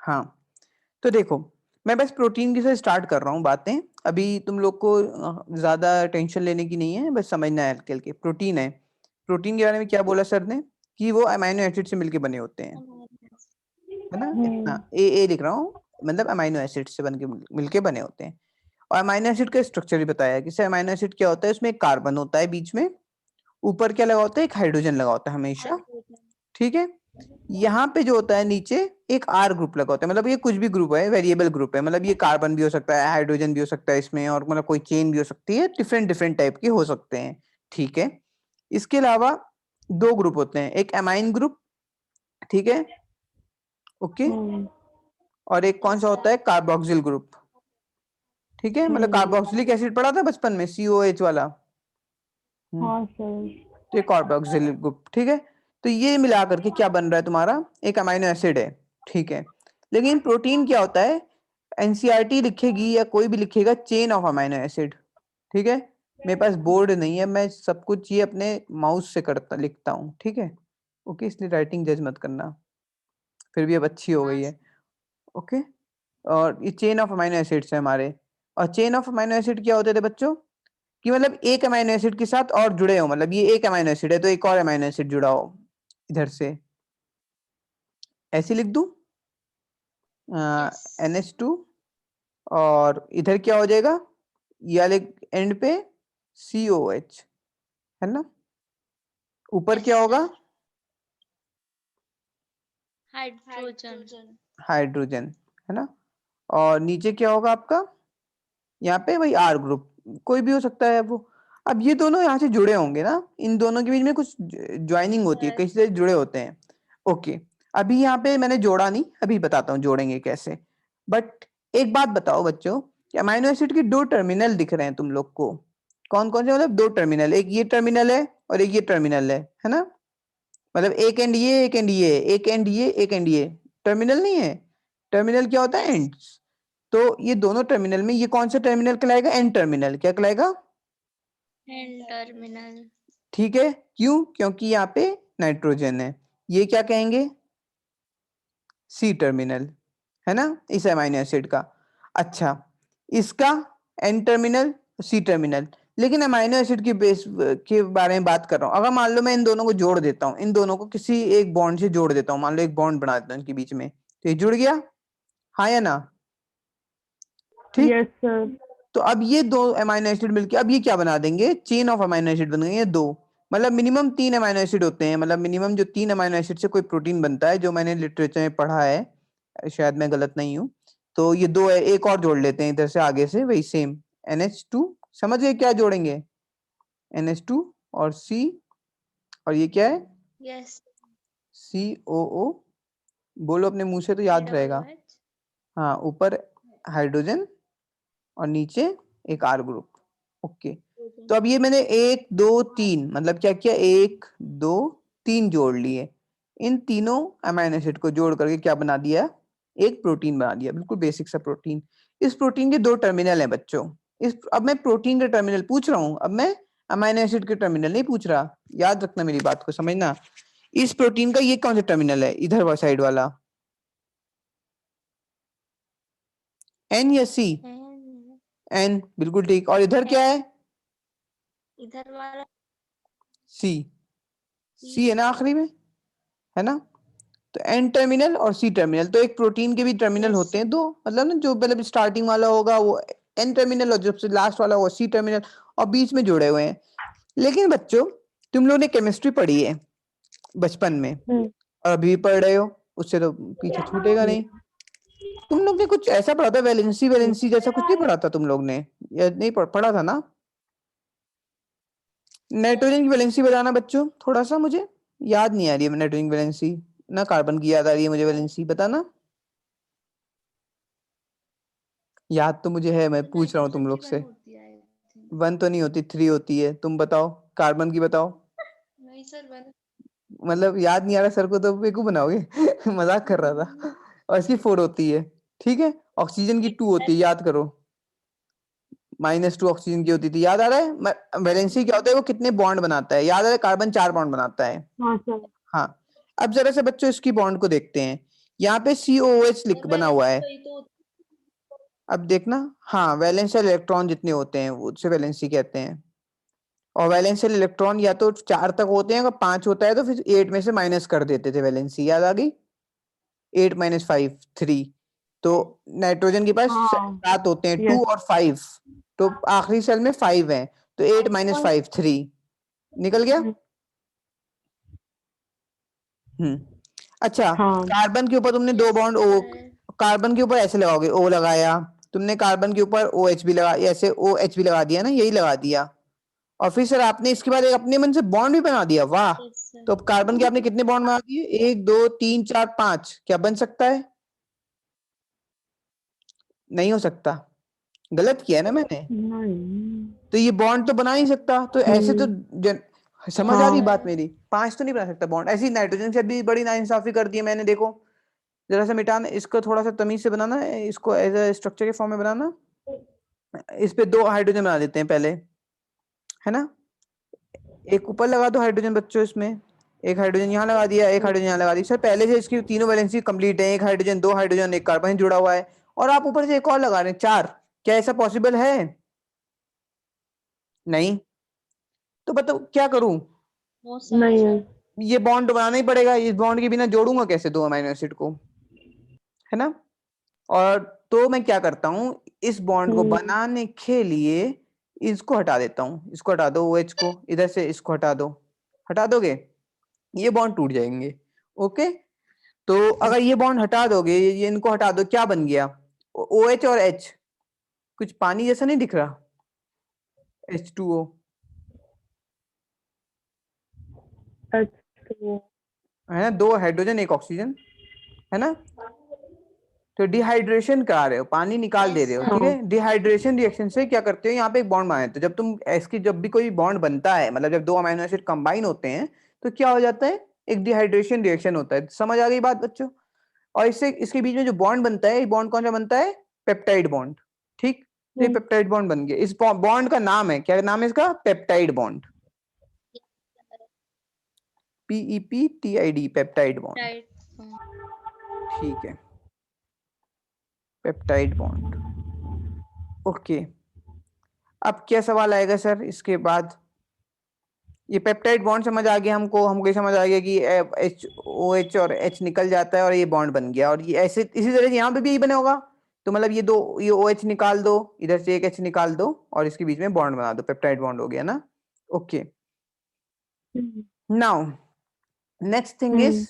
हाँ, तो देखो मैं बस प्रोटीन की से स्टार्ट कर रहा हूँ बातें। अभी तुम लोग को ज्यादा टेंशन लेने की नहीं है, बस समझना है हल्के हल्के। प्रोटीन है, प्रोटीन के बारे में क्या बोला सर ने कि वो अमाइनो एसिड से मिलके बने होते हैं, है ना। इतना ए लिख रहा हूँ, मतलब अमाइनो एसिड से बन के मिलके बने होते हैं। और अमाइनो एसिड का स्ट्रक्चर भी बताया कि सर अमाइनो एसिड क्या होता है, उसमें एक कार्बन होता है बीच में, ऊपर क्या लगा होता है, एक हाइड्रोजन लगा होता है हमेशा, ठीक है। यहाँ पे जो होता है नीचे एक आर ग्रुप लगा होता है, मतलब ये कुछ भी ग्रुप है, वेरिएबल ग्रुप है, मतलब ये कार्बन भी हो सकता है, हाइड्रोजन भी हो सकता है इसमें, और मतलब कोई चेन भी हो सकती है, डिफरेंट डिफरेंट टाइप के हो सकते हैं, ठीक है। इसके अलावा दो ग्रुप होते हैं, एक एमाइन ग्रुप, ठीक है, ओके, और एक कौन सा होता है, कार्बोक्सिल ग्रुप, ठीक है। मतलब कार्बोक्सिलिक एसिड पढ़ा था बचपन में, COH वाला। हाँ सर। तो ये कार्बोक्सिल ग्रुप, ठीक है। तो ये मिला करके क्या बन रहा है तुम्हारा, एक अमाइनो एसिड है, ठीक है। लेकिन प्रोटीन क्या होता है, एनसीईआरटी लिखेगी या कोई भी लिखेगा चेन ऑफ अमाइनो एसिड, ठीक है। मेरे पास बोर्ड नहीं है, मैं सब कुछ ये अपने माउस से करता लिखता हूँ, ठीक है, ओके, इसलिए राइटिंग जज मत करना, फिर भी अब अच्छी हो गई है, ओके। और ये चेन ऑफ अमाइनो एसिड्स है हमारे। और चेन ऑफ अमाइनो एसिड क्या होते थे बच्चों, कि मतलब एक अमाइनो एसिड के साथ और जुड़े हो, मतलब ये एक अमाइनो एसिड है तो एक और अमाइनो एसिड जुड़ा हो इधर से, ऐसे लिख दूं, NH2, और इधर क्या हो जाएगा, ये वाले एंड पे COH, है ना। ऊपर क्या होगा, हाइड्रोजन। हाइड्रोजन, है ना। और नीचे क्या होगा आपका, यहाँ पे वही R ग्रुप, कोई भी हो सकता है वो। अब ये दोनों यहाँ से जुड़े होंगे ना, इन दोनों के बीच में कुछ ज्वाइनिंग होती है, किसी से जुड़े होते हैं, ओके। अभी यहाँ पे मैंने जोड़ा नहीं, अभी बताता हूँ जोड़ेंगे कैसे। बट एक बात बताओ बच्चों, अमाइनो एसिड के दो टर्मिनल दिख रहे हैं तुम लोग को, कौन कौन से, मतलब दो टर्मिनल, एक ये टर्मिनल है और एक ये टर्मिनल है ना। मतलब एक एंड ये, एक एंड ये, एक एंड ये, एक एंड ये, टर्मिनल नहीं है। टर्मिनल क्या होता है, एंड्स। तो ये दोनों टर्मिनल में ये कौन सा टर्मिनल कहलाएगा, एंड टर्मिनल, क्या कहलाएगा, एंड टर्मिनल। ठीक है। क्यों, क्योंकि यहाँ पे नाइट्रोजन है, ये क्या कहेंगे, C टर्मिनल, है ना, इस अमाइनो एसिड का। अच्छा, इसका एन टर्मिनल, C टर्मिनल। लेकिन अमाइनो एसिड की बेस के बारे में बात कर रहा हूँ, अगर मान लो मैं इन दोनों को जोड़ देता हूँ, इन दोनों को किसी एक बॉन्ड से जोड़ देता हूँ, मान लो एक बॉन्ड बना देता हूँ इनके बीच में, तो ये जुड़ गया, हाँ या ना, ठीक। Yes sir. तो अब ये दो अमाइनो एसिड मिलके अब ये क्या बना देंगे, चेन ऑफ अमाइनो एसिड बन गए, ये दो, मतलब मिनिमम 3 अमाइनो एसिड होते हैं, मतलब मिनिमम जो 3 अमाइनो एसिड से कोई प्रोटीन बनता है, जो मैंने लिटरेचर में पढ़ा है, शायद मैं गलत नहीं हूँ। तो ये दो है, एक और जोड़ लेते हैं इधर से आगे से, वही सेम NH2, समझ गए क्या जोड़ेंगे, NH2 और C, और ये क्या है, यस। COO, बोलो अपने मुंह से तो याद रहेगा। हाँ, ऊपर हाइड्रोजन और नीचे एक R ग्रुप, ओके। तो अब ये मैंने 1 2 3 मतलब क्या किया, 1 2 3 जोड़ लिए, इन तीनों अमाइनो एसिड को जोड़ करके क्या बना दिया, एक प्रोटीन बना दिया, बिल्कुल बेसिक सा प्रोटीन। इस प्रोटीन के दो टर्मिनल हैं बच्चों, अब मैं प्रोटीन के टर्मिनल पूछ रहा हूँ, अब मैं अमाइनो एसिड के टर्मिनल नहीं पूछ रहा, याद रखना मेरी बात को, समझना। इस प्रोटीन का ये कौन सा टर्मिनल है, इधर वाला साइड वाला, N या C, N, बिल्कुल ठीक। और इधर क्या है, इधर वाला C है ना आखिरी में, है ना। तो एन टर्मिनल और C टर्मिनल, तो एक प्रोटीन के भी टर्मिनल होते हैं दो, मतलब ना जो मतलब स्टार्टिंग वाला होगा वो N टर्मिनल और जो लास्ट वाला होगा C टर्मिनल, और बीच में जुड़े हुए हैं। लेकिन बच्चों तुम लोगों ने केमिस्ट्री पढ़ी है बचपन में, और अभी भी पढ़ रहे हो, उससे तो पीछे छूटेगा नहीं। तुम लोग ने कुछ ऐसा पढ़ा था, वैलेंसी वैलेंसी जैसा कुछ नहीं पढ़ा था तुम लोग ने, या नहीं पढ़ा था ना। नाइट्रोजन की वैलेंसी बताना बच्चों, थोड़ा सा मुझे याद नहीं आ रही है नाइट्रोजन की वैलेंसी, ना कार्बन की याद आ रही है मुझे, वैलेंसी बताना। याद तो मुझे है, मैं पूछ रहा हूँ तुम लोग से। 1 तो नहीं होती, 3 होती है, तुम बताओ, कार्बन की बताओ। नहीं सर, 1। मतलब याद नहीं आ रहा सर को तो बेवकूफ बनाओगे मजाक कर रहा था। और इसकी 4 होती है, ठीक है। ऑक्सीजन की 2 होती है, याद करो, -2 ऑक्सीजन की होती थी, याद आ रहा है। वैलेंसी क्या होता है, वो कितने बॉन्ड बनाता है, याद आ रहा है, कार्बन 4 बॉन्ड बनाता है। हाँ सर। हाँ, अब जरा से बच्चों इसकी बॉन्ड को देखते हैं। यहाँ पे COOH लिख और बना हुआ है। वैलेंसी तो अब देखना, हाँ वैलेंशियल इलेक्ट्रॉन जितने होते हैं वो उसे वैलेंसी कहते हैं। और वैलेंशियल इलेक्ट्रॉन या तो 4 तक होते हैं, अगर 5 होता है तो फिर 8 में से माइनस कर देते थे वैलेंसी, याद आ गई? 8 - 5 3। तो नाइट्रोजन के पास हाँ 7 होते हैं, 2 यस और 5, तो आखिरी सेल में 5 है, तो 8 - 5 3 निकल गया। अच्छा, हाँ कार्बन के ऊपर तुमने 2 बॉन्ड O, कार्बन के ऊपर ऐसे लगाओगे, O लगाया तुमने, कार्बन के ऊपर OH भी लगा, ऐसे OH भी लगा दिया ना, यही लगा दिया। और फिर सर आपने इसके बाद एक अपने मन से बॉन्ड भी बना दिया, वाह। तो अब कार्बन के आपने कितने बॉन्ड बना दिए? 1 2 3 4 5। क्या बन सकता है? नहीं हो सकता, गलत किया है ना मैंने। नहीं तो ये बॉन्ड तो बना नहीं सकता, तो ऐसे तो समझ आ रही हाँ बात मेरी? 5 तो नहीं बना सकता बॉन्ड। ऐसी नाइट्रोजन से भी बड़ी नाइंसाफी कर दी है मैंने, देखो जरा सा मिटाना इसको, थोड़ा सा तमीज से बनाना, इसको एज अ स्ट्रक्चर के फॉर्म में बनाना। इस पे 2 हाइड्रोजन बना देते हैं पहले, है ना। एक ऊपर लगा दो हाइड्रोजन बच्चों, इसमें एक हाइड्रोजन यहाँ लगा दिया, एक हाइड्रोजन यहाँ लगा दी। सर पहले से इसकी तीनों वैलेंसी कंप्लीट है, एक हाइड्रोजन 2 हाइड्रोजन 1 कार्बन जुड़ा हुआ है, और आप ऊपर से एक और लगा रहे हैं 4। क्या ऐसा पॉसिबल है? नहीं। तो बताओ क्या करूं? नहीं है ये बॉन्ड तो बनाना ही पड़ेगा, इस बॉन्ड के बिना जोड़ूंगा कैसे 2 अमीनो एसिड को, है ना। और तो मैं क्या करता हूं, इस बॉन्ड को बनाने के लिए इसको हटा देता हूं, इसको हटा दो, OH को इधर से, इसको हटा दो, हटा दोगे, ये बॉन्ड टूट जाएंगे। ओके, तो अगर ये बॉन्ड हटा दोगे, ये इनको हटा दो, क्या बन गया? OH और H, कुछ पानी जैसा नहीं दिख रहा? H2O, H2O है ना, 2 हाइड्रोजन 1 ऑक्सीजन, है ना। तो डिहाइड्रेशन करा रहे हो, पानी निकाल दे रहे हो, ठीक है। डिहाइड्रेशन रिएक्शन से क्या करते हो, यहाँ पे एक बॉन्ड बनाए, तो जब तुम इसकी जब भी कोई बॉन्ड बनता है, मतलब जब 2 अमीनो एसिड कंबाइन होते हैं, तो क्या हो जाता है, एक डिहाइड्रेशन रिएक्शन होता है। समझ आ गई बात बच्चों? और इससे इसके बीच में जो बॉन्ड बनता है, ये बॉन्ड कौन सा बनता है? पेप्टाइड बॉन्ड, ठीक। तो ये पेप्टाइड बॉन्ड बन गया। इस बॉन्ड का नाम है, क्या नाम है इसका? Peptide bond, PEPTID, peptide bond, ठीक है, पेप्टाइड बॉन्ड। ओके, अब क्या सवाल आएगा सर इसके बाद? ये पेप्टाइड बॉन्ड समझ आ गया हमको, हमको ये समझ आ गया कि OH और H निकल जाता है और ये बॉन्ड बन गया, और ये ऐसे इसी तरह से यहाँ पे भी यही बने होगा। तो मतलब ये OH निकाल दो, इधर से एक H निकाल दो, और इसके बीच में बॉन्ड बना दो, पेप्टाइड बॉन्ड हो गया ना। Okay, now next thing is,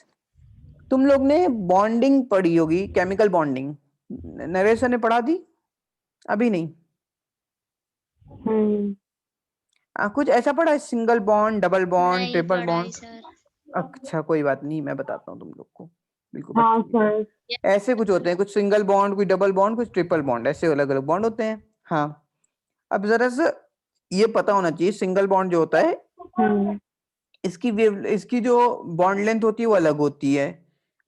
तुम लोग ने बॉन्डिंग पढ़ी होगी, केमिकल बॉन्डिंग, नरेश सर ने पढ़ा दी? अभी नहीं? कुछ ऐसा पढ़ा है, सिंगल बॉन्ड, डबल बॉन्ड, नहीं ट्रिपल पढ़ा है बॉन्ड? सर। अच्छा कोई बात नहीं, मैं बताता हूँ तुम लोग को, बिल्कुल हाँ बच्चों की तरह। सर ऐसे कुछ होते हैं, कुछ सिंगल बॉन्ड, कुछ डबल बॉन्ड, कुछ ट्रिपल बॉन्ड, ऐसे अलग अलग बॉन्ड होते हैं। हाँ, अब जरा सा ये पता होना चाहिए, सिंगल बॉन्ड जो होता है, इसकी जो बॉन्ड लेंथ होती है वो अलग होती है।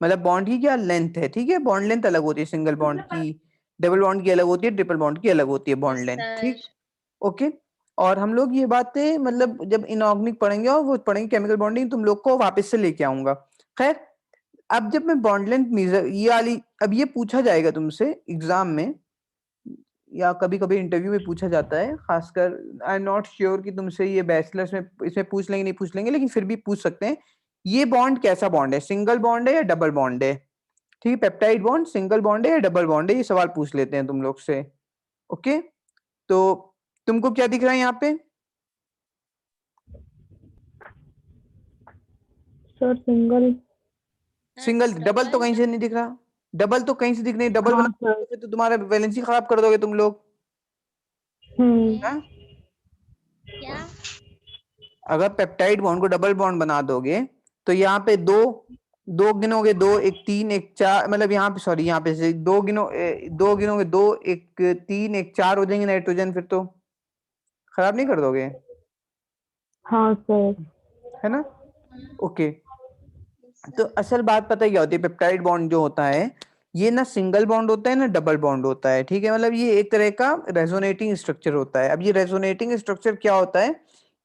मतलब बॉन्ड की क्या लेंथ है, ठीक है, बॉन्ड लेंथ अलग होती है सिंगल बॉन्ड की, डबल बॉन्ड की अलग होती है, ट्रिपल बॉन्ड की अलग होती है बॉन्ड लेंथ, ठीक। ओके, और हम लोग ये बातें मतलब जब इनऑर्गेनिक पढ़ेंगे और वो पढ़ेंगे केमिकल बॉन्डिंग, तुम लोग को वापस से लेके आऊंगा। खैर, अब जब मैं बॉन्ड लेंथ मेजर ये वाली, अब ये पूछा जाएगा तुमसे एग्जाम में, या कभी कभी इंटरव्यू में पूछा जाता है, खासकर आई एम नॉट श्योर कि तुमसे ये बैचलर्स में इसमें पूछ लेंगे नहीं पूछ लेंगे, लेकिन फिर भी पूछ सकते हैं। ये बॉन्ड कैसा बॉन्ड है, सिंगल बॉन्ड है या डबल बॉन्ड है? ठीक है, पेप्टाइड बॉन्ड सिंगल बॉन्ड है या डबल बॉन्ड है, ये सवाल पूछ लेते हैं तुम लोग से। ओके, तो तुमको क्या दिख रहा है यहाँ पे? सर सिंगल सिंगल, डबल तो कहीं से नहीं दिख रहा, डबल तो कहीं से दिख नहीं, डबल हाँ बना सर तो तुम्हारा वैलेंसी खराब कर दोगे तुम लोग। हाँ? क्या? अगर पेप्टाइड बॉन्ड को डबल बॉन्ड बना दोगे, तो यहाँ पे दो दो गिनोगे, 2 1 3 1 4, मतलब यहाँ पे सॉरी, यहाँ पे से दो गिनोगे, 2 1 3 1 4 हो जाएंगे नाइट्रोजन, फिर तो खराब नहीं कर दोगे, हाँ सर है ना। ओके, तो असल बात पता है क्या होती है, पेप्टाइड बॉन्ड जो होता है, ये ना सिंगल बॉन्ड होता है ना डबल बॉन्ड होता है, ठीक है। मतलब ये एक तरह का रेजोनेटिंग स्ट्रक्चर होता है। अब ये रेजोनेटिंग स्ट्रक्चर क्या होता है,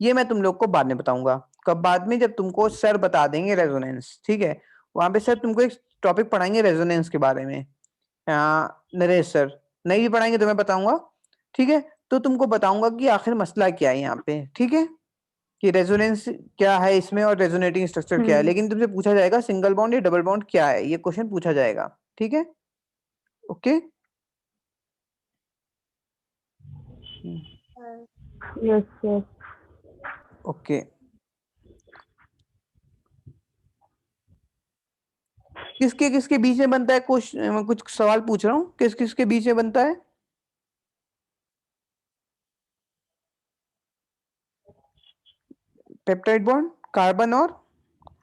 ये मैं तुम लोग को बाद में बताऊंगा। कब बाद में? जब तुमको सर बता देंगे रेजोनेंस, ठीक है। वहां पे सर तुमको एक टॉपिक पढ़ाएंगे रेजोनेंस के बारे में, नरेश सर। नहीं भी पढ़ाएंगे तो मैं बताऊंगा, ठीक है। तो तुमको बताऊंगा कि आखिर मसला क्या है यहाँ पे, ठीक है, कि रेजोनेंस क्या है इसमें और रेजोनेटिंग स्ट्रक्चर क्या है। लेकिन तुमसे पूछा जाएगा सिंगल बॉन्ड या डबल बॉन्ड क्या है, ये क्वेश्चन पूछा जाएगा, ठीक है। ओके। Yes sir. ओके, किसके किसके बीच में बनता है, कुछ सवाल पूछ रहा हूँ, किस किसके बीच में बनता है? पेप्टाइड बॉन्ड कार्बन और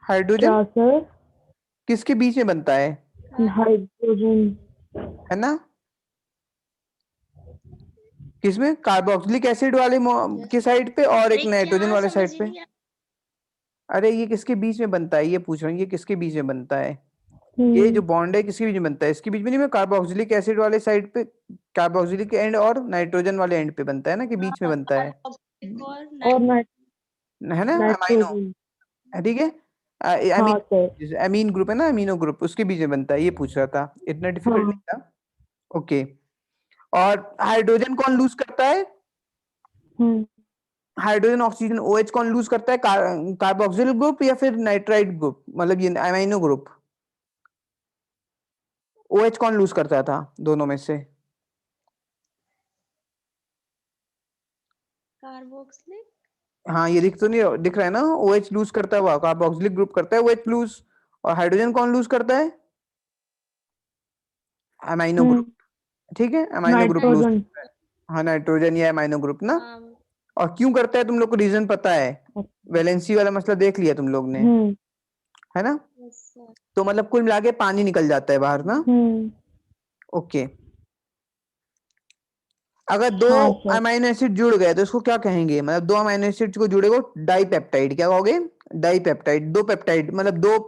हाइड्रोजन क्या सर? किसके बीच में बनता है? हाइड्रोजन। है ना, किसमें? कार्बोक्सिलिक एसिड वाले के साइड पे और एक अरे नाइट्रोजन क्या वाले समझ साइड ही पे। नहीं आया। अरे ये किसके बीच में बनता है, ये पूछ रहा हूँ, ये किसके बीच में बनता है? ये जो बॉन्ड है किसके बीच में बनता है? इसके बीच में नहीं, मैं कार्बोक्सिलिक एसिड वाले साइड पे, कार्बोक्सिलिक एंड और नाइट्रोजन वाले एंड पे बनता है ना, कि बीच में बनता है? और है ना, अमाइनो, नाइट्रोजन। ठीक है, हाँ सर। जैसे अमीन ग्रुप है ना, अमीनो ग्रुप, उसके बीच में बनता है, ये पूछ रहा था, इतना डिफिकल्ट हाँ। नहीं था। ओके, और हाइड्रोजन कौन लूज करता है? हाइड्रोजन ऑक्सीजन OH कौन लूज करता है? कार्बोक्सिल ग्रुप या फिर नाइट्राइड ग्रुप, मतलब ये अमाइनो ग्रुप, OH कौन लूज करता था दोनों में से? कार्बोक्सिलिक। हाँ, ये दिख रहा है ना, OH लूज करता हुआ कार्बोक्सिलिक ग्रुप करता है OH लूज, और हाइड्रोजन कौन लूज करता है? अमाइनो ग्रुप, ठीक है, अमाइनो ग्रुप लूज नाइट्रोजन। करता है। हाँ, नाइट्रोजन या अमाइनो ग्रुप ना। हाँ। और क्यों करता है तुम लोग को रीजन पता है? वैलेंसी वाला मसला देख लिया तुम लोग ने, है ना। Yes sir. तो मतलब कुल मिला के पानी निकल जाता है बाहर ना। ओके, अगर दो हाँ सर। अमाइनो एसिड जुड़ गए तो इसको क्या कहेंगे? मतलब दो अमाइनो एसिड को जुड़ेगा डाइपेप्टाइड, क्या कहोगे? डाइपेप्टाइड। दो पेप्टाइड मतलब दो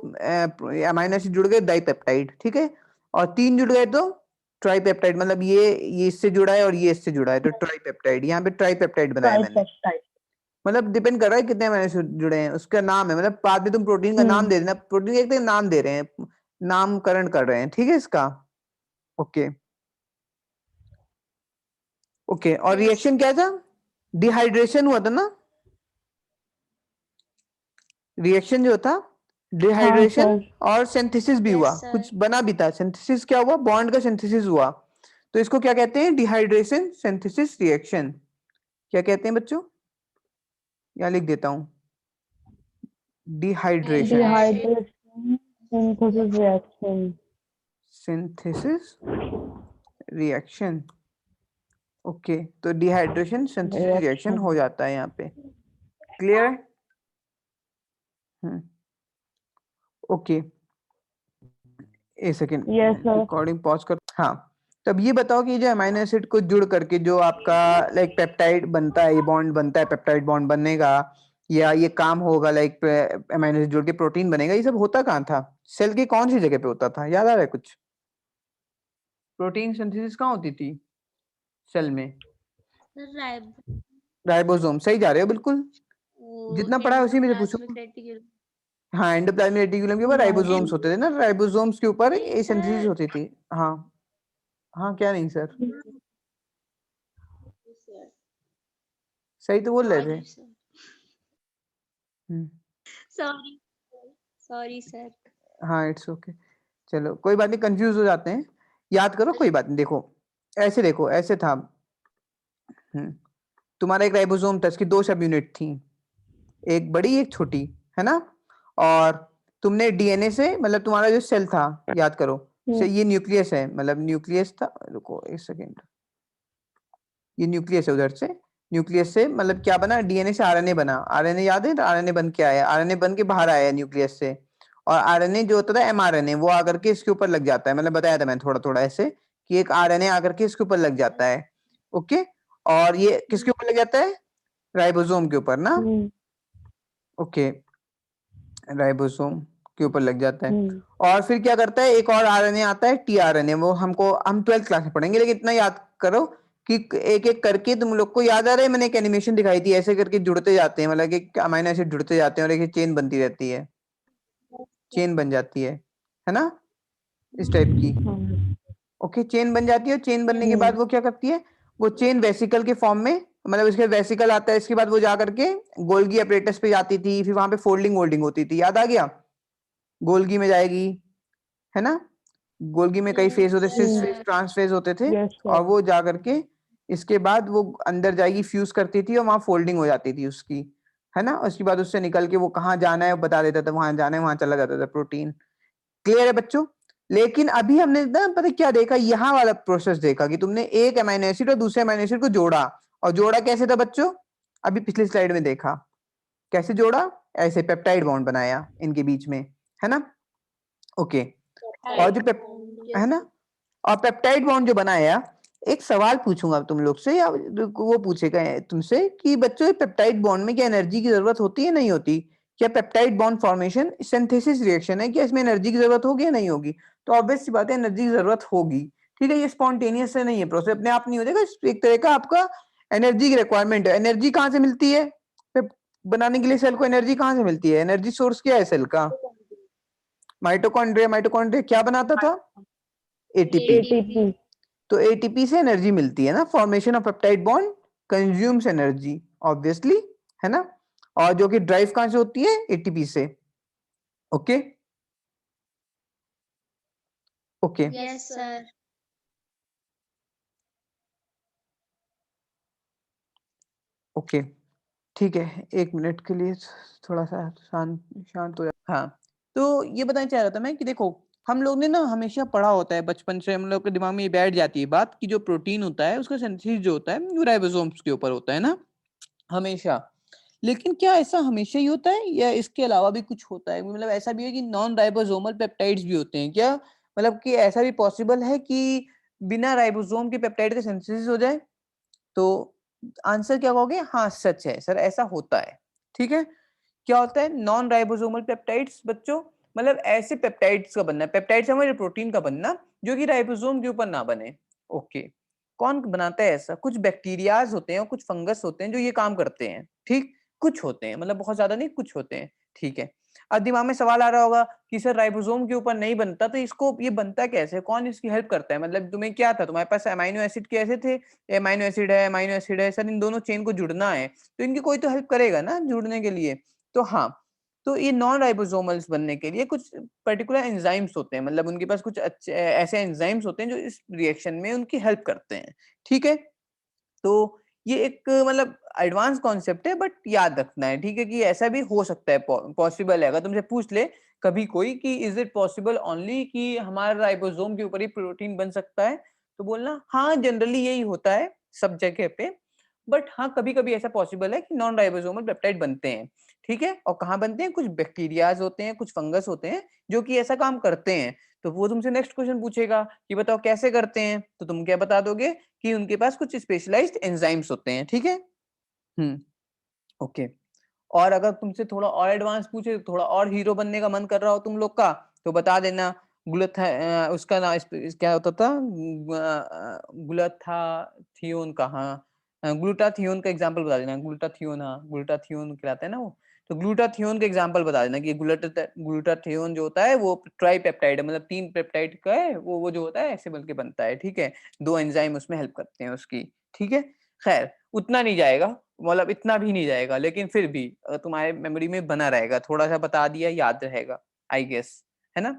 अमाइनो एसिड जुड़ गए, डाइपेप्टाइड, ठीक है। और तीन जुड़ गए तो ट्राइपेप्टाइड, मतलब ये इससे जुड़ा है और ये इससे जुड़ा है तो ट्राइपेप्टाइड। यहाँ पे ट्राइपेप्टाइड बनाया मैंने, ट्राइपेप्टाइड। मतलब डिपेंड कर रहा है कितने अमाइनो एसिड जुड़े हैं, उसका नाम है, मतलब बाद में तुम प्रोटीन का नाम दे देना, प्रोटीन का एक नाम दे रहे हैं, नामकरण कर रहे हैं, ठीक है इसका। ओके ओके, और Yes. रिएक्शन क्या था? डिहाइड्रेशन हुआ था ना, रिएक्शन जो था डिहाइड्रेशन और सिंथेसिस भी Yes, हुआ, sir. कुछ बना भी था। सिंथेसिस क्या हुआ? बॉन्ड का सिंथेसिस हुआ, तो इसको क्या कहते हैं? Dehydration synthesis reaction. क्या कहते हैं बच्चों? यहाँ लिख देता हूं, dehydration dehydration synthesis reaction. Synthesis reaction. Okay, तो डिहाइड्रेशन सिंथेसिस रिएक्शन हो जाता है यहाँ पे, क्लियर है? ओके, एक सेकेंड, रिकॉर्डिंग पॉज कर। हाँ, तब ये बताओ कि जो अमाइनो एसिड को जुड़ करके जो आपका लाइक पेप्टाइड बनता है, ये बॉन्ड बनता है, पेप्टाइड बॉन्ड बनने का, या ये काम होगा लाइक अमाइनो एसिड जुड़ के प्रोटीन बनेगा, ये सब होता कहाँ था? सेल की कौन सी जगह पे होता था, याद आ रहा है कुछ? प्रोटीन सिंथेसिस कहाँ होती थी सेल में? राइबोसोम, सही जा रहे हो बिल्कुल, जितना पढ़ा है उसी में से पूछो। हाँ, एंडोप्लाज्मिक रेटिकुलम के ऊपर राइबोसोम्स होते थे ना, राइबोसोम्स के ऊपर ये सिंथेसिस होती थी। हाँ हाँ, क्या नहीं सर, सही तो बोल रहे थे। Sorry sorry sir. हाँ, इट्स ओके, चलो कोई बात नहीं, कंफ्यूज हो जाते हैं, याद करो, कोई बात नहीं। देखो ऐसे था, तुम्हारा एक राइबोसोम था, इसकी दो सब यूनिट थी, एक बड़ी एक छोटी, है ना। और तुमने डीएनए से, मतलब तुम्हारा जो सेल था, याद करो, से ये न्यूक्लियस है, मतलब न्यूक्लियस था, रुको एक सेकेंड, ये न्यूक्लियस है, उधर से न्यूक्लियस से मतलब क्या बना? डीएनए से आरएनए बना। आरएनए याद है? आरएनए बन के आया, आरएनए बन के बाहर आया न्यूक्लियस से, और आरएनए जो होता था एमआरएनए, वो आकर के इसके ऊपर लग जाता है, मतलब बताया था मैंने थोड़ा थोड़ा ऐसे, कि एक आरएनए आकर के इसके ऊपर लग जाता है। ओके, और ये किसके ऊपर लग जाता है? राइबोसोम के ऊपर ना। ओके, राइबोसोम के ऊपर लग जाता है, और फिर क्या करता है, एक और आरएनए आता है, टीआरएनए, वो हम 12th क्लास में पढ़ेंगे, लेकिन इतना याद करो कि एक एक करके, तुम लोग को याद आ रहा है, मैंने एक एनिमेशन दिखाई थी, ऐसे करके जुड़ते जाते हैं, मतलब कि अमाइनो एसिड जुड़ते जाते हैं और एक चेन बनती रहती है, चेन बन जाती है ना। इस टाइप की। हाँ ओके, चेन बन जाती है। चेन बनने के बाद वो क्या करती है, वो चेन वेसिकल के फॉर्म में, मतलब इसके वेसिकल आता है, इसके बाद वो जा करके गोल्गी अपरेटस पे जाती थी, फिर वहां पे फोल्डिंग वोल्डिंग होती थी, याद आ गया। गोल्गी में जाएगी, है ना। गोल्गी में कई फेज होते थे, सिस फेज, ट्रांस फेज होते थे, यस और सर वो जा करके इसके बाद वो अंदर जाएगी, फ्यूज करती थी, और वहां फोल्डिंग हो जाती थी उसकी, है ना। उसके बाद उससे निकल के वो कहाँ जाना है वो बता देता था, वहां जाना है वहां चला जाता था प्रोटीन। क्लियर है बच्चों। लेकिन अभी हमने ना पता क्या देखा, यहाँ वाला प्रोसेस देखा कि तुमने एक अमीनो एसिड और दूसरे अमीनो एसिड को जोड़ा, और जोड़ा कैसे था बच्चों, अभी पिछली स्लाइड में देखा कैसे जोड़ा, ऐसे पेप्टाइड बॉन्ड बनाया इनके बीच में, है ना। ओके, और जो है ना, और पेप्टाइड बॉन्ड जो बनाया, एक सवाल पूछूंगा तुम लोग से, या वो पूछेगा तुमसे कि बच्चों पेप्टाइड बॉन्ड में क्या एनर्जी की जरूरत होती है नहीं होती, क्या peptide bond formation synthesis reaction है, क्या इसमें एनर्जी की जरूरत होगी या नहीं होगी। तो ऑब्वियस सी बात है, एनर्जी की जरूरत होगी। ठीक है, ये स्पॉन्टेनियस से नहीं है, प्रोसेस अपने आप नहीं हो जाएगा, एक तरह का आपका एनर्जी की रिक्वायरमेंट है। एनर्जी कहाँ से मिलती है बनाने के लिए, सेल को एनर्जी कहाँ से मिलती है, एनर्जी सोर्स क्या है सेल का, माइटोकॉन्ड्रिया। माइटोकॉन्ड्रिया क्या बनाता था, एटीपी। एटीपी तो एटीपी से एनर्जी मिलती है ना, formation of peptide bond consumes energy obviously, है ना। और जो कि ड्राइव कहां से होती है, एटीपी से। Okay okay yes sir. Okay, ठीक है, एक मिनट के लिए थोड़ा सा शांत शांत हो जा। हाँ, तो ये बताना चाह रहा था मैं कि देखो, हम लोग ने ना हमेशा पढ़ा होता है बचपन से, हम लोग के दिमाग में ये बैठ जाती है बात कि जो प्रोटीन होता है उसका सिंथेसिस जो होता है वो राइबोसोम्स के ऊपर होता है ना, हमेशा। लेकिन क्या ऐसा हमेशा ही होता है, या इसके अलावा भी कुछ होता है, मतलब ऐसा भी है कि नॉन राइबोसोमल पेप्टाइड्स भी होते हैं क्या, मतलब कि ऐसा भी पॉसिबल है कि बिना राइबोसोम के पेप्टाइड का सिंथेसिस हो जाए। तो आंसर क्या कहोगे, हाँ सच है सर, ऐसा होता है। ठीक है, क्या होता है नॉन राइबोसोमल पेप्टाइड्स बच्चों, मतलब ऐसे पेप्टाइड्स का बनना, पेप्टाइड से हमारे प्रोटीन का बनना जो कि राइबोसोम के ऊपर ना बने। ओके, कौन बनाता है ऐसा, कुछ बैक्टीरियाज होते हैं और कुछ फंगस होते हैं जो ये काम करते हैं। ठीक, कुछ होते हैं, मतलब बहुत ज्यादा नहीं, कुछ होते हैं। ठीक है, अब दिमाग में सवाल आ रहा होगा कि सर राइबोसोम के ऊपर नहीं बनता, तो इसको ये बनता कैसे, कौन इसकी हेल्प करता है, मतलब तुम्हें क्या था, तुम्हारे पास अमाइनो एसिड कैसे थे, अमाइनो एसिड है, अमाइनो एसिड है सर, इन दोनों चेन को जुड़ना है तो इनकी कोई तो हेल्प करेगा ना जुड़ने के लिए। तो हाँ, तो ये नॉन राइबोसोमल्स बनने के लिए कुछ पर्टिकुलर एंजाइम्स होते हैं, मतलब उनके पास कुछ अच्छे ऐसे एंजाइम्स होते हैं जो इस रिएक्शन में उनकी हेल्प करते हैं। ठीक है, तो ये एक मतलब एडवांस कॉन्सेप्ट है, बट याद रखना है, ठीक है, कि ऐसा भी हो सकता है, पॉसिबल है। अगर तुमसे पूछ ले कभी कोई कि इज इट पॉसिबल ओनली कि हमारे राइबोसोम के ऊपर ही प्रोटीन बन सकता है, तो बोलना हाँ, जनरली यही होता है सब जगह पे, बट हाँ कभी कभी ऐसा पॉसिबल है कि नॉन राइबोसोमल पेप्टाइड बनते हैं। ठीक है, और कहाँ बनते हैं, कुछ बैक्टीरियाज होते हैं, कुछ फंगस होते हैं जो कि ऐसा काम करते हैं। तो वो तुमसे नेक्स्ट क्वेश्चन पूछेगा कि बताओ कैसे करते हैं, तो तुम क्या बता दोगे कि उनके पास कुछ स्पेशलाइज्ड एंजाइम्स होते हैं। ठीक है, ओके। और अगर तुमसे थोड़ा और एडवांस पूछे, थोड़ा और हीरो बनने का मन कर रहा हो तुम लोग का, तो बता देना उसका नाम क्या होता था, ग्लूटाथियोन का, हाँ ग्लूटाथियोन का एग्जांपल बता देना, ग्लूटाथियोन, हाँ ग्लूटाथियोन कहलाता है ना वो, तो ग्लूटाथियोन का एग्जांपल बता देना कि ग्लूटाथियोन जो होता है वो ट्राई पेप्टाइड है, मतलब 3 पेप्टाइड का है वो जो होता है ऐसे बल्कि बनता है। ठीक है, 2 एंजाइम उसमें हेल्प करते हैं उसकी। ठीक है, खैर उतना नहीं जाएगा, मतलब इतना भी नहीं जाएगा, लेकिन फिर भी तुम्हारे मेमोरी में बना रहेगा, थोड़ा सा बता दिया, याद रहेगा आई गेस, है ना।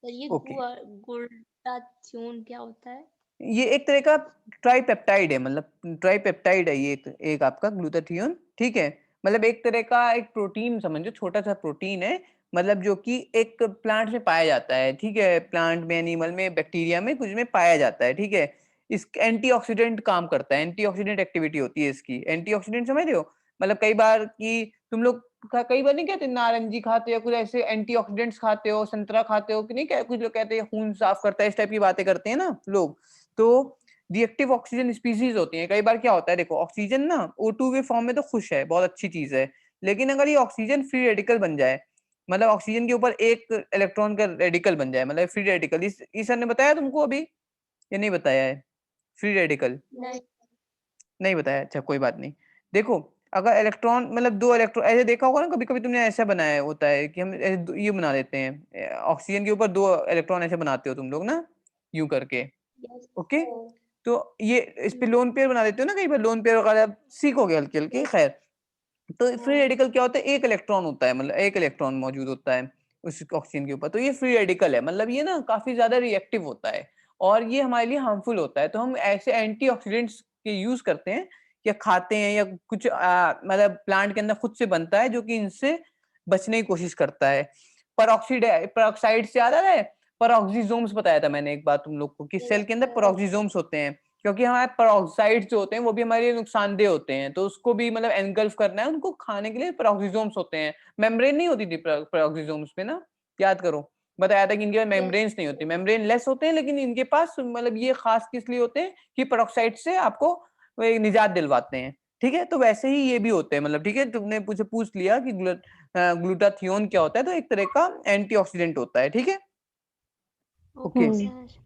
सर ये ओके, ग्लूटाथियोन क्या होता है। ये एक तरह का ट्राइपेप्टाइड है, मतलब ट्राइपेप्टाइड है ये, एक आपका ग्लूटाथियोन। ठीक है, मतलब एक तरह का एक प्रोटीन समझो, छोटा सा प्रोटीन है, मतलब जो कि एक प्लांट में पाया जाता है। ठीक है, प्लांट में, एनिमल में, बैक्टीरिया में, कुछ में पाया जाता है। ठीक है, इस एंटीऑक्सीडेंट काम करता है, एंटीऑक्सीडेंट एक्टिविटी होती है इसकी। एंटीऑक्सीडेंट समझ रहे हो, मतलब कई बार कि तुम लोग कई बार नहीं कहते नारंगी खाते हो, कुछ ऐसे एंटीऑक्सीडेंट्स खाते हो, संतरा खाते हो कि नहीं, क्या कुछ लोग कहते हैं खून साफ करता है, इस टाइप की बातें करते हैं ना लोग। तो रिएक्टिव ऑक्सीजन स्पीसीज होती हैं। कई बार क्या होता है, देखो ऑक्सीजन ना O2 के फॉर्म में तो खुश है, बहुत अच्छी चीज है, लेकिन अगर ये ऑक्सीजन फ्री रेडिकल बन जाए, मतलब ऑक्सीजन के ऊपर एक इलेक्ट्रॉन का रेडिकल बन जाए, मतलब फ्री रेडिकल, इस सर ने बताया तुमको अभी, ये नहीं बताया है फ्री रेडिकल, नहीं। नहीं बताया, अच्छा कोई बात नहीं। देखो अगर इलेक्ट्रॉन मतलब 2 इलेक्ट्रॉन ऐसे देखा होगा ना, कभी कभी तुमने ऐसा बनाया होता है कि हम ये बना देते हैं ऑक्सीजन के ऊपर 2 इलेक्ट्रॉन ऐसे बनाते हो तुम लोग ना, यूं करके। Yes okay, sir. तो ये इस पे लोन पेयर बना देते हो ना कई बार, लोन पेयर वगैरह सीखोगे हल्के हल्के। खैर, तो फ्री रेडिकल क्या होता है, एक इलेक्ट्रॉन होता है, मतलब एक इलेक्ट्रॉन मौजूद होता है उस ऑक्सीजन के ऊपर, तो ये फ्री रेडिकल है। मतलब ये ना काफी ज्यादा रिएक्टिव होता है और ये हमारे लिए हार्मफुल होता है। तो हम ऐसे एंटीऑक्सीडेंट्स के यूज करते हैं या खाते हैं या कुछ मतलब प्लांट के अंदर खुद से बनता है जो कि इनसे बचने की कोशिश करता है। पेरोक्साइड से याद आ रहा है, पेरोक्सिसोम्स बताया था मैंने एक बार तुम लोग को कि सेल के अंदर पेरोक्सिसोम्स होते हैं, क्योंकि हमारे पेरोक्साइड जो होते हैं वो भी हमारे लिए नुकसानदेह होते हैं, तो उसको भी मतलब एनगल्फ करना है, उनको खाने के लिए पेरोक्सिसोम्स होते हैं। मेम्ब्रेन नहीं होती थी पेरोक्सिसोम्स पे ना, याद करो, बताया था कि इनके पास मेम्ब्रेन्स नहीं होती, मेम्ब्रेन लेस होते हैं, लेकिन इनके पास मतलब ये खास किस लिए होते हैं कि पेरोक्साइड से आपको वो एक निजात दिलवाते हैं। ठीक है, तो वैसे ही ये भी होते हैं, मतलब ठीक है, तुमने मुझे पूछ लिया कि ग्लूटाथियोन क्या होता है, तो एक तरह का एंटीऑक्सीडेंट होता है। ठीक है, ओके ओके सर।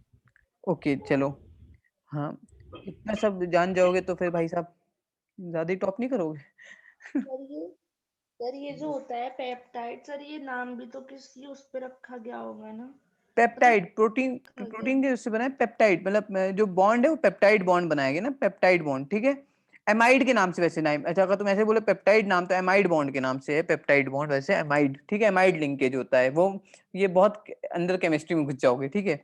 ओके चलो। हाँ, इतना सब जान जाओगे तो फिर भाई साहब ज्यादा ही टॉप नहीं करोगे। सर ये जो होता है पेप्टाइड, सर ये नाम भी तो किसी उस पे रखा गया होगा ना, मतलब पेप्टाइड, प्रोटीन रखा गया। प्रोटीन के उससे बना है पेप्टाइड, मतलब जो बॉन्ड है वो पेप्टाइड बॉन्ड बनाया गया ना, पेप्टाइड बॉन्ड। ठीक है, एमाइड के नाम से वैसे नाम, अच्छा अगर तुम ऐसे बोले पेप्टाइड नाम, तो एमाइड बॉन्ड के नाम से है पेप्टाइड बॉन्ड, वैसे एमाइड। ठीक है, एमाइड लिंकेज होता है वो, ये बहुत अंदर केमिस्ट्री में घुस जाओगे। ठीक है,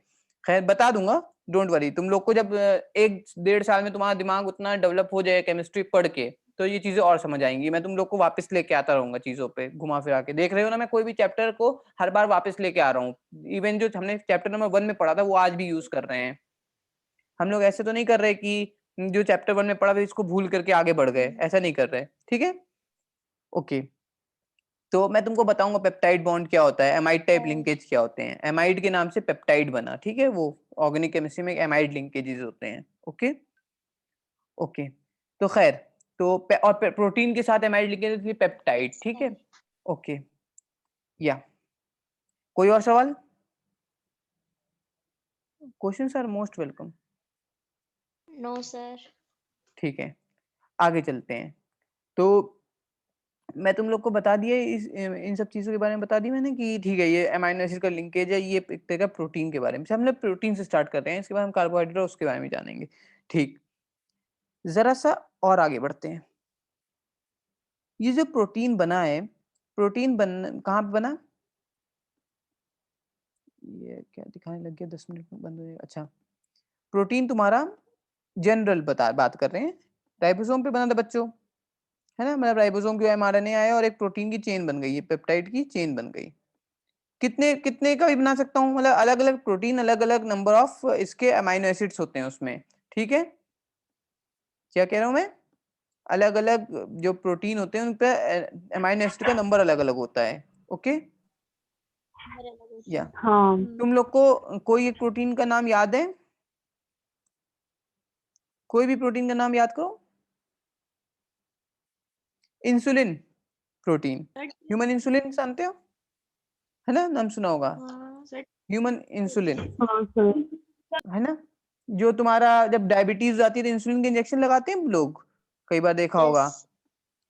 खैर बता दूंगा, डोंट वरी। तुम लोग को जब 1-1.5 साल में तुम्हारा दिमाग उतना डेवलप हो जाए केमिस्ट्री पढ़ के, तो ये चीजें और समझ आएंगी। मैं तुम लोग को वापस लेके आता रहूंगा चीजों पे, घुमा फिरा के। देख रहे हो ना, मैं कोई भी चैप्टर को हर बार वापस लेके आ रहा हूँ। इवन जो हमने चैप्टर नंबर 1 में पढ़ा था वो आज भी यूज कर रहे हैं हम लोग। ऐसे तो नहीं कर रहे कि जो चैप्टर 1 में पढ़ा था इसको भूल करके आगे बढ़ गए, ऐसा नहीं कर रहे। ठीक है, ओके। तो मैं तुमको बताऊंगा पेप्टाइड बॉन्ड क्या होता है, एमाइड टाइप लिंकेज क्या होते हैं। एमाइड के नाम से पेप्टाइड बना, ठीक है, वो ऑर्गेनिक केमिस्ट्री में एमाइड लिंकेजेस होते हैं। ओके ओके, तो खैर, तो और प्रोटीन के साथ एमाइड लिंकेज पेप्टाइड। ठीक है, ओके, या कोई और सवाल? Questions are most welcome. No sir. ठीक है, आगे चलते हैं। तो मैं तुम लोग को बता दिया इन सब चीजों के बारे में बता दी मैंने कि ठीक है, ये अमाइनो एसिड का लिंकेज है, ये एक तरह का प्रोटीन के बारे में। हम लोग प्रोटीन से स्टार्ट कर रहे हैं, इसके बाद हम कार्बोहाइड्रेट उसके बारे में जानेंगे। ठीक, जरा सा और आगे बढ़ते हैं। ये जो प्रोटीन बना है, प्रोटीन कहाँ पे बना, ये क्या दिखाने लग गया, 10 मिनट में बंद हो जाएगा। अच्छा, प्रोटीन तुम्हारा जनरल बात कर रहे हैं, राइबोसोम पे बना था बच्चों, है ना। मतलब राइबोसोम के एमआरएनए आया और एक प्रोटीन की चेन बन गई, पेप्टाइड की चेन बन गई। कितने कितने का भी बना सकता हूँ, मतलब अलग अलग प्रोटीन, अलग अलग नंबर ऑफ इसके अमाइनो एसिड्स होते हैं उसमें। ठीक है, क्या कह रहा हूँ मैं, अलग अलग जो प्रोटीन होते हैं उन पे अमाइनो एसिड का नंबर अलग अलग होता है। ओके, या हाँ तुम लोग को कोई एक प्रोटीन का नाम याद है, कोई भी प्रोटीन का नाम याद करो। इंसुलिन प्रोटीन, ह्यूमन इंसुलिन जानते हो, है ना, नाम सुना होगा, हाँ सर। ह्यूमन इंसुलिन, हाँ सर। है ना। जो तुम्हारा जब डायबिटीज आती है तो इंसुलिन के इंजेक्शन लगाते हैं लोग, कई बार देखा होगा, यस।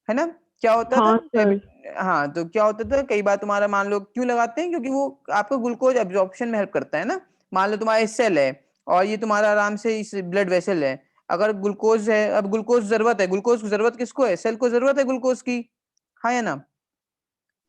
है ना। क्या होता था हाँ सर। हाँ, तो क्या होता था कई बार तुम्हारा, मान लो क्यों लगाते हैं, क्योंकि वो आपको ग्लूकोज एब्जॉर्प्शन में हेल्प करता है ना। मान लो तुम्हारा सेल है और ये तुम्हारा आराम से इस ब्लड वेसल है, अगर ग्लूकोज है, अब ग्लूकोज जरूरत है, ग्लूकोज की जरूरत किसको है, सेल को जरूरत है ग्लूकोज की, हाँ या ना।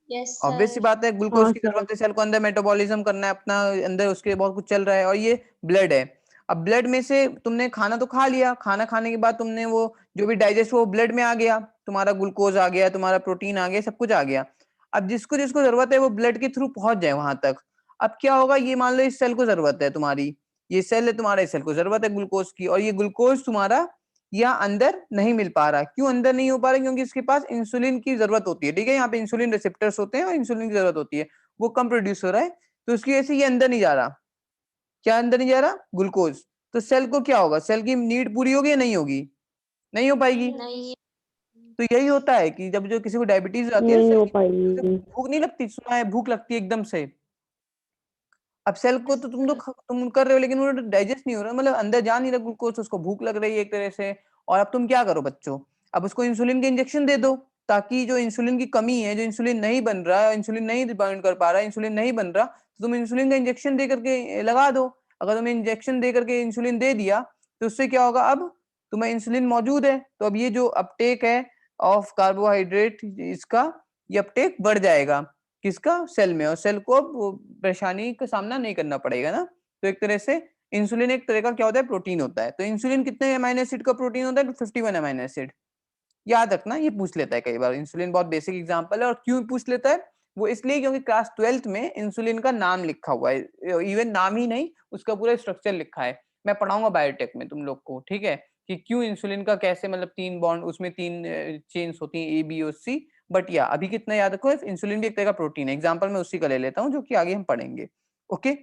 यस ऑब्वियस सी सर। बात है, ग्लूकोज हाँ की सर। जरूरत है सेल को, अंदर मेटाबॉलिज्म करना है अपना, अंदर उसके बहुत कुछ चल रहा है, और ये ब्लड है। अब ब्लड में से तुमने खाना तो खा लिया, खाना खाने के बाद तुमने वो जो भी डाइजेस्ट वो ब्लड में आ गया, तुम्हारा ग्लूकोज आ गया, तुम्हारा प्रोटीन आ गया, सब कुछ आ गया। अब जिसको जिसको जरूरत है वो ब्लड के थ्रू पहुंच जाए वहां तक। अब क्या होगा, ये मान लो इस सेल को जरूरत है तुम्हारी, ये सेल है तुम्हारा, इस सेल को जरूरत है ग्लूकोज की, और ये ग्लूकोज तुम्हारा यहाँ अंदर नहीं मिल पा रहा। क्यों अंदर नहीं हो पा रहा, क्योंकि इसके पास इंसुलिन की जरूरत होती है। ठीक है, यहाँ पे इंसुलिन रिसेप्टर्स होते हैं और इंसुलिन की जरूरत होती है, वो कम प्रोड्यूस हो रहा है, तो उसकी वजह से ये अंदर नहीं जा रहा। क्या अंदर नहीं जा रहा, ग्लूकोज। तो सेल को क्या होगा, सेल की नीड पूरी होगी या नहीं होगी, नहीं हो पाएगी। नहीं। तो यही होता है कि जब जो किसी को डायबिटीज आती है नहीं सेल हो की, उसे पाएगी। भूख नहीं लगती, सुना है भूख लगती है एकदम से। अब सेल को तो तुम कर रहे हो, लेकिन वो डाइजेस्ट नहीं हो रहा, मतलब अंदर जा नहीं रहा ग्लूकोज, उसको भूख लग रही है एक तरह से। और अब तुम क्या करो बच्चों, अब उसको इंसुलिन के इंजेक्शन दे दो, ताकि जो इंसुलिन की कमी है, जो इंसुलिन नहीं बन रहा है, इंसुलिन नहीं बाइंड कर पा रहा है, इंसुलिन नहीं बन रहा, तो तुम इंसुलिन का इंजेक्शन दे करके लगा दो। अगर तुम इंजेक्शन दे करके इंसुलिन दे दिया तो उससे क्या होगा, अब तुम्हें इंसुलिन मौजूद है, तो अब ये जो अपटेक है ऑफ कार्बोहाइड्रेट, इसका ये अपटेक बढ़ जाएगा, किसका, सेल में, और सेल को अब परेशानी का सामना नहीं करना पड़ेगा ना। तो एक तरह से इंसुलिन एक तरह का क्या होता है, प्रोटीन होता है। तो इंसुलिन कितने अमीनो एसिड का प्रोटीन होता है, 51 अमीनो एसिड। याद रखना, ये पूछ लेता है कई बार, इंसुलिन बहुत बेसिक एग्जांपल है। और क्यों पूछ लेता है वो, इसलिए क्योंकि क्लास 12th में इंसुलिन का नाम लिखा हुआ है, इवन नाम ही नहीं, उसका पूरा स्ट्रक्चर लिखा है। मैं पढ़ाऊंगा बायोटेक में तुम लोग को, ठीक है, कि क्यों इंसुलिन का कैसे, मतलब 3 बॉन्ड, उसमें 3 चेन्स होती हैं, ए बी और सी। बट या अभी कितना याद रखो, इंसुलिन भी एक तरह का प्रोटीन है। एग्जाम्पल मैं उसी का ले लेता हूँ जो कि आगे हम पढ़ेंगे। ओके,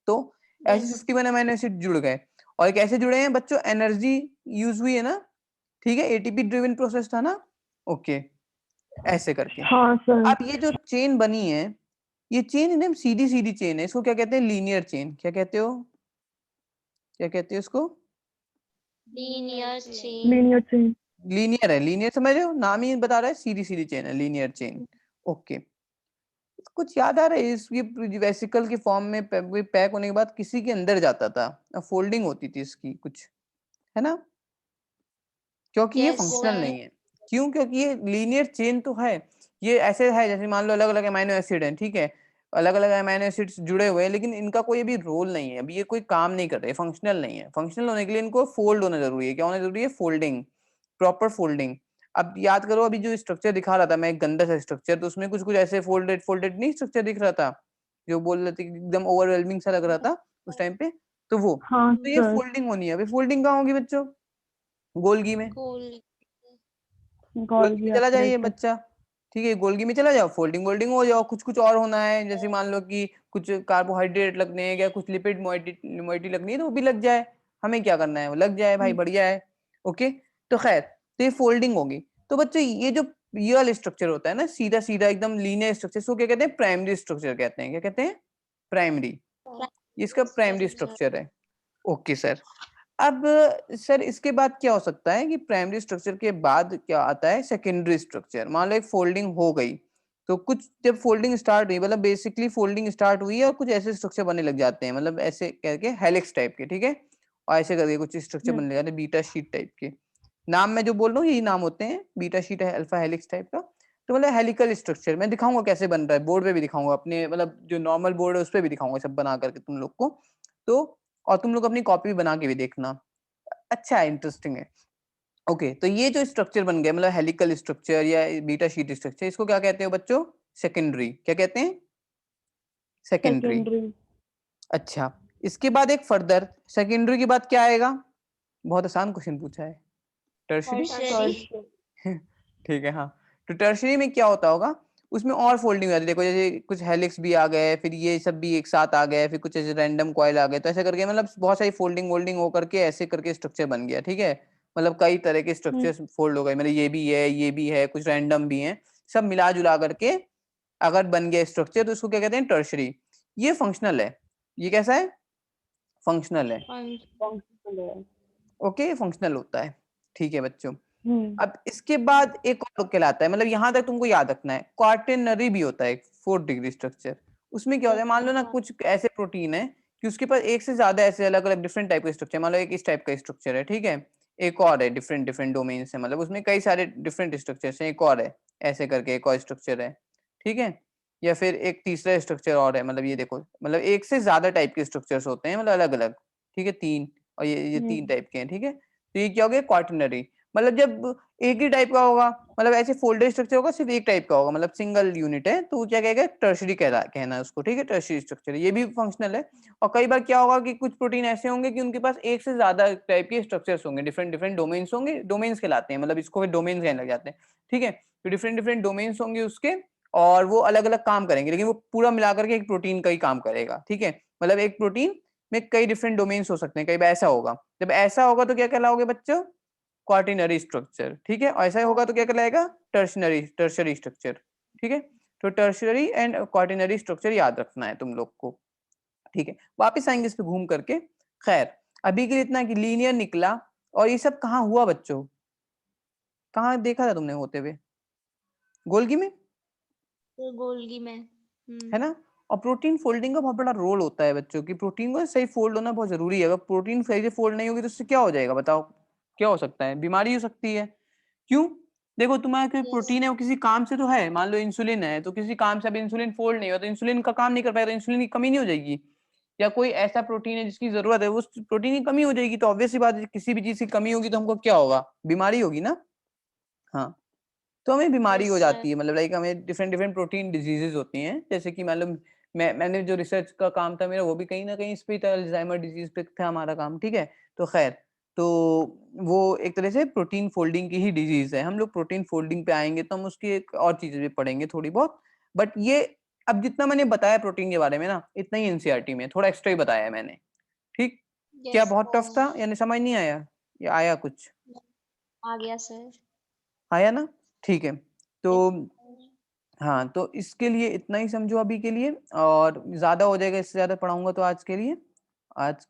तो ऐसे Yes. 51 अमीनो एसिड जुड़ गए, और कैसे जुड़े हैं बच्चों, एनर्जी यूज हुई है ना, ठीक है, एटीपी ड्रिवन प्रोसेस था ना। ओके, ऐसे करके। हाँ सर। अब ये जो चेन बनी है, ये चेन एकदम सीधी सीधी चेन है, इसको क्या कहते हैं, लीनियर चेन। क्या कहते हो, क्या कहते हो इसको, Linear chain. Linear chain. Linear है, लीनियर समझ रहे हो, नाम ही बता रहा है, सीधी सीधी चेन है, लीनियर चेन। ओके, कुछ याद आ रहा है, इस ये वेसिकल के फॉर्म में पैक होने के बाद किसी के अंदर जाता था, फोल्डिंग होती थी इसकी कुछ, है ना, क्योंकि ये Yes, फंक्शनल sir. नहीं है। क्यों, क्योंकि ये लीनियर चेन तो है, ये ऐसे है जैसे मान लो अलग अलग अमीनो एसिड हैं, ठीक है, अलग अलग अमीनो एसिड्स जुड़े हुए हैं, लेकिन इनका कोई अभी रोल नहीं है, अभी ये कोई काम नहीं कर रहे, फंक्शनल नहीं है। फंक्शनल होने के लिए इनको फोल्ड होना जरूरी है। क्या होना जरूरी है, फोल्डिंग, प्रॉपर फोल्डिंग। अब याद करो, अभी जो स्ट्रक्चर दिखा रहा था मैं, एक गंदा सा स्ट्रक्चर, तो उसमें कुछ कुछ ऐसे फोल्डेड फोल्डेड नहीं स्ट्रक्चर दिख रहा था, जो बोल रहे थे कि एकदम ओवरवेलमिंग सा लग रहा था उस टाइम पे, तो वो, हाँ तो ये सर। फोल्डिंग होनी है। अभी फोल्डिंग कहाँ होगी बच्चों, गोल्गी में, Cool. गोल्गी गॉल्गी में चला जाइए apparatus। बच्चा, ठीक है, गोल्गी में चला जाओ, फोल्डिंग वोल्डिंग हो जाओ। कुछ कुछ और होना है, जैसे मान लो कि कुछ कार्बोहाइड्रेट लगने हैं, या कुछ लिपिड मोइटी लगनी है, तो वो भी लग जाए, हमें क्या करना है, वो लग जाए भाई, बढ़िया है। ओके, तो खैर, तो ये फोल्डिंग होगी। तो बच्चों ये जो ये वाला स्ट्रक्चर होता है ना, सीधा सीधा एकदम लीनियर स्ट्रक्चर, इसको क्या कहते हैं, प्राइमरी स्ट्रक्चर कहते हैं। क्या कहते हैं, प्राइमरी, इसका प्राइमरी स्ट्रक्चर है। Okay sir. अब सर इसके बाद क्या हो सकता है कि प्राइमरी स्ट्रक्चर के बाद क्या आता है, सेकेंडरी स्ट्रक्चर। मान लो एक फोल्डिंग हो गई, तो कुछ जब फोल्डिंग स्टार्ट हुई, मतलब बेसिकली फोल्डिंग स्टार्ट हुई है, और कुछ ऐसे स्ट्रक्चर बनने लग जाते हैं, मतलब ऐसे करके हेलिक्स टाइप के, ठीक है, और ऐसे करके कुछ स्ट्रक्चर बनने लग जाते हैं, बीटा शीट टाइप के। नाम मैं जो बोल रहा हूँ यही नाम होते हैं, बीटा शीट है, अल्फा हेलिक्स टाइप का। तो मतलब हेलिकल स्ट्रक्चर मैं दिखाऊंगा कैसे बन रहा है, बोर्ड पे भी दिखाऊंगा, अपने मतलब जो नॉर्मल बोर्ड है उस पर भी दिखाऊंगा सब बना करके तुम लोग को। तो और तुम लोग अपनी कॉपी बना के भी देखना, अच्छा है, इंटरेस्टिंग है। ओके, तो ये जो स्ट्रक्चर बन गया, मतलब हेलिकल स्ट्रक्चर या बीटा शीट स्ट्रक्चर, इसको क्या कहते हो बच्चों, सेकेंडरी। क्या कहते हैं, सेकेंडरी। सेकेंडरी। अच्छा, इसके बाद एक फर्दर, सेकेंडरी के बाद क्या आएगा, बहुत आसान क्वेश्चन पूछा है, टर्शरी। Tertiary. ठीक है, हाँ। तो टर्शरी में क्या होता होगा, उसमें और फोल्डिंग हो जाती है, देखो जैसे कुछ हेलिक्स भी आ गए, फिर ये सब भी एक साथ आ गए, फिर कुछ ऐसे रैंडम कॉइल आ गए, तो ऐसे करके मतलब बहुत सारी फोल्डिंग वोल्डिंग हो करके ऐसे करके स्ट्रक्चर बन गया, ठीक है, मतलब कई तरह के स्ट्रक्चर्स फोल्ड हो गए, मतलब ये भी है, कुछ रैंडम भी हैं, सब मिला जुला करके अगर बन गया स्ट्रक्चर, तो उसको क्या कहते हैं, टर्शरी। ये फंक्शनल है, ये कैसा है, फंक्शनल है। फंक्शनल है। ओके, फंक्शनल होता है, ठीक है बच्चों। अब इसके बाद एक और कहलाता है, मतलब यहां तक तुमको याद रखना है, क्वार्टेनरी भी होता है, 4th डिग्री स्ट्रक्चर। उसमें क्या होता है, मान लो ना कुछ ऐसे प्रोटीन है कि उसके पास एक से ज्यादा ऐसे अलग अलग डिफरेंट टाइप के स्ट्रक्चर, मान लो एक इस टाइप का स्ट्रक्चर है, ठीक है, एक और है डिफरेंट डिफरेंट डोमेन से, मतलब उसमें कई सारे डिफरेंट स्ट्रक्चर्स हैं, एक और है ऐसे करके एक और स्ट्रक्चर है, ठीक है, या फिर एक तीसरा स्ट्रक्चर और है, मतलब ये देखो, मतलब एक से ज्यादा टाइप के स्ट्रक्चर्स होते हैं, मतलब अलग अलग, ठीक है, 3, और ये 3 टाइप के हैं, ठीक है। तो ये क्या हो गया, क्वार्टेनरी, मतलब जब एक ही टाइप का होगा, मतलब ऐसे फोल्डेड स्ट्रक्चर होगा, सिर्फ एक टाइप का होगा, मतलब सिंगल यूनिट है, तो क्या कहेगा, टर्शरी कहना है उसको, ठीक है, टर्शरी स्ट्रक्चर, ये भी फंक्शनल है। और कई बार क्या होगा कि कुछ प्रोटीन ऐसे होंगे कि उनके पास एक से ज्यादा टाइप के स्ट्रक्चर्स होंगे, डिफरेंट डिफरेंट डोमेन्स होंगे, डोमेन्स कहलाते हैं, मतलब इसको फिर डोमेन्स कहने लग जाते हैं, ठीक है, तो डिफरेंट डिफरेंट डोमेन्स होंगे उसके, और वो अलग अलग काम करेंगे, लेकिन वो पूरा मिलाकर के एक प्रोटीन का ही काम करेगा, ठीक है, मतलब एक प्रोटीन में कई डिफरेंट डोमेन्स हो सकते हैं, कई बार ऐसा होगा, जब ऐसा होगा तो क्या कहलाओगे बच्चों, क्वार्टिनरी स्ट्रक्चर, ठीक है, और ऐसा होगा तो क्या कहलाएगा, टर्शरी स्ट्रक्चर, ठीक है। तो टर्शरी एंड क्वार्टिनरी स्ट्रक्चर याद रखना है तुम लोग को, ठीक है, वापस आएंगे इस पे घूम करके। खैर, अभी के लिए इतना कि लीनियर निकला, और ये सब कहाँ हुआ बच्चों, कहाँ देखा था तुमने होते हुए? गोल्गी में, तो गोल्गी में। है ना? और प्रोटीन फोल्डिंग का बहुत बड़ा रोल होता है बच्चों की, प्रोटीन को सही फोल्ड होना बहुत जरूरी है। अगर प्रोटीन सही से फोल्ड नहीं होगी तो उससे क्या हो जाएगा बताओ? क्या हो सकता है? बीमारी हो सकती है। क्यों? देखो तुम्हारा कोई यस। प्रोटीन है वो किसी काम से तो है, मान लो इंसुलिन है तो किसी काम से अब इंसुलिन फोल्ड नहीं हो तो इंसुलिन का काम नहीं कर पाएगा, तो इंसुलिन की कमी नहीं हो जाएगी। या कोई ऐसा प्रोटीन है जिसकी जरूरत है, उस प्रोटीन की कमी हो जाएगी, तो ऑब्वियस सी बात है किसी भी चीज की कमी होगी तो हमको क्या होगा? बीमारी होगी ना। हाँ, तो हमें बीमारी यस हो सर। जाती है, मतलब लाइक हमें डिफरेंट डिफरेंट प्रोटीन डिजीजेस होती हैं। जैसे कि मालूम, मैंने जो रिसर्च का काम था मेरा वो भी कहीं ना कहीं इस पे था, अल्जाइमर डिजीज पे था हमारा काम, ठीक है। तो खैर, तो वो एक तरह से प्रोटीन फोल्डिंग की ही डिजीज है। हम लोग प्रोटीन फोल्डिंग पे आएंगे तो हम उसकी एक और चीजें भी पढ़ेंगे थोड़ी बहुत, बट ये अब जितना मैंने बताया प्रोटीन के बारे में ना, इतना ही एनसीईआरटी में, थोड़ा एक्स्ट्रा ही बताया है मैंने, ठीक। क्या यस बहुत टफ सर। था यानी समझ नहीं आया या आया कुछ? आ गया सर। आया ना? ठीक है। तो यस। हाँ, तो इसके लिए इतना ही समझो अभी के लिए, और ज्यादा हो जाएगा इससे ज्यादा पढ़ाऊंगा तो आज के लिए, आज